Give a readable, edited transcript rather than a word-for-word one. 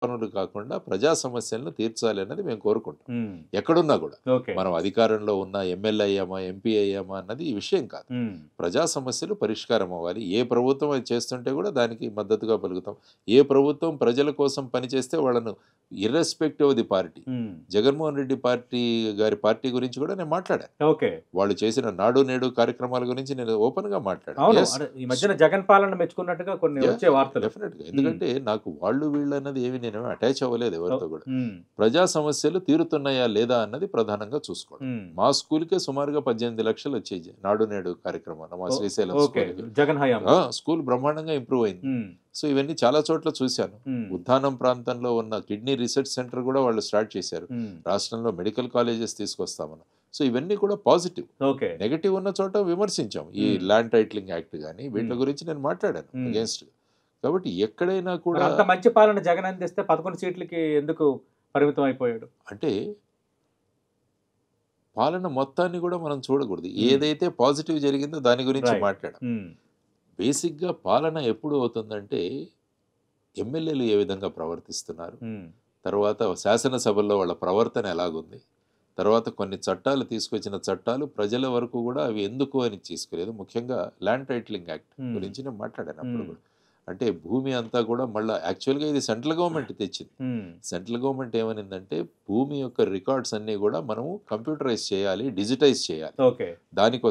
పనులు కాకుండా ప్రజా సమస్యలను తీర్చాలి అన్నది మేము కోరుకుంటాం. హ్మ్. ఎక్కడున్నా కూడా. ఓకే. మనం అధికారంలో ఉన్న ఎమ్మెల్యే అయ్యామా, ఎంపీ అయ్యామా అన్నది ఈ విషయం కాదు. హ్మ్. ప్రజా సమస్యలు పరిష్కారం అవ్వాలి. ఏ ప్రభుత్వం అది చేస్తుంటే కూడా దానికి మద్దతుగా పలుకుతాం. ఏ ప్రభుత్వం ప్రజల కోసం పనిచేస్తే వాళ్ళను ఇర్రెస్పెక్టివ్ ఆఫ్ ది పార్టీ. హ్మ్. జగన్మోహన్ రెడ్డి గారి పార్టీ గురించి కూడా నేను మాట్లాడాను. ఓకే. వాళ్ళు చేసిన నాడు నేడు కార్యక్రమాల గురించి నేను ఓపెన్‌గా మాట్లాడాను. అవును. యెస్. అంటే ఈ మధ్యన జగన్ పాలన మెచ్చుకున్నట్టుగా కొన్ని యాహ్! వచ్చే వార్తలు. డెఫినిట్‌గా. హ్మ్. ఎందుకంటే నాకు వాళ్ళు వీళ్ళు అన్నది ఏమి నేనేమి అటాచ్ అవ్వలేదు ఎవరితో కూడా. హ్మ్. ప్రజా సమస్యలు తీరుతున్నాయా లేదా అన్నది ప్రధానంగా చూసుకోవడం. హ్మ్. మా స్కూల్‌కే సుమారుగా 18 లక్షలు వచ్చాయి నాడు నేడు కార్యక్రమాన మా శ్రీశైలం ఓకే. స్కూల్‌కి. జగన్ హయాంలో. స్కూల్ బ్రహ్మాండంగా ఇంప్రూవ్ అయింది. హ్మ్. సో ఇవన్నీ చాలా చోట్ల చూశాను. హ్మ్. ఉద్దానం ప్రాంతంలో ఉన్న కిడ్నీ రీసెర్చ్ సెంటర్ కూడా వాళ్ళు స్టార్ట్ చేశారు. హ్మ్. రాష్ట్రంలో మెడికల్ కాలేజెస్ తీసుకొస్తామని. సో ఇవన్నీ కూడా పాజిటివ్. ఓకే. నెగెటివ్ ఉన్న చోట విమర్శించాం. ఈ హ్మ్. ల్యాండ్ టైటిలింగ్ యాక్ట్ గాని వీటి హ్మ్. గురించి నేను మాట్లాడాను హ్మ్. అగెయిన్స్ట్‌గా. కాబట్టి ఎక్కడైనా మరి కూడా అంత మంచి పాలన జగన్ అందిస్తే 11 సీట్లకి ఎందుకు పరిమితం అయిపోయాడు? అంటే పాలన మొత్తాన్ని కూడా మనం చూడకూడదు. హ్మ్. ఏదైతే పాజిటివ్ జరిగిందో దాని గురించి రైట్. మాట్లాడాం. హ్మ్. బేసిక్‌గా పాలన ఎప్పుడు అవుతుందంటే ఎమ్మెల్యేలు ఏ విధంగా ప్రవర్తిస్తున్నారు? హ్మ్. తర్వాత శాసనసభల్లో వాళ్ళ ప్రవర్తన ఎలాగుంది? తర్వాత కొన్ని చట్టాలు తీసుకొచ్చిన చట్టాలు ప్రజల వరకు కూడా అవి ఎందుకు అని తీసుకోలేదు. ముఖ్యంగా ల్యాండ్ టైటిలింగ్ యాక్ట్ హ్మ్. గురించి నేను మాట్లాడాను అప్పుడు హ్మ్. కూడా. అంటే భూమి అంతా కూడా మళ్ళా యాక్చువల్‌గా ఇది సెంట్రల్ గవర్నమెంట్ తెచ్చింది. హ్మ్. సెంట్రల్ గవర్నమెంట్ ఏమనిందంటే భూమి యొక్క రికార్డ్స్ అన్నీ కూడా మనము కంప్యూటరైజ్ చేయాలి, డిజిటైజ్ చేయాలి. ఓకే. దానికోసం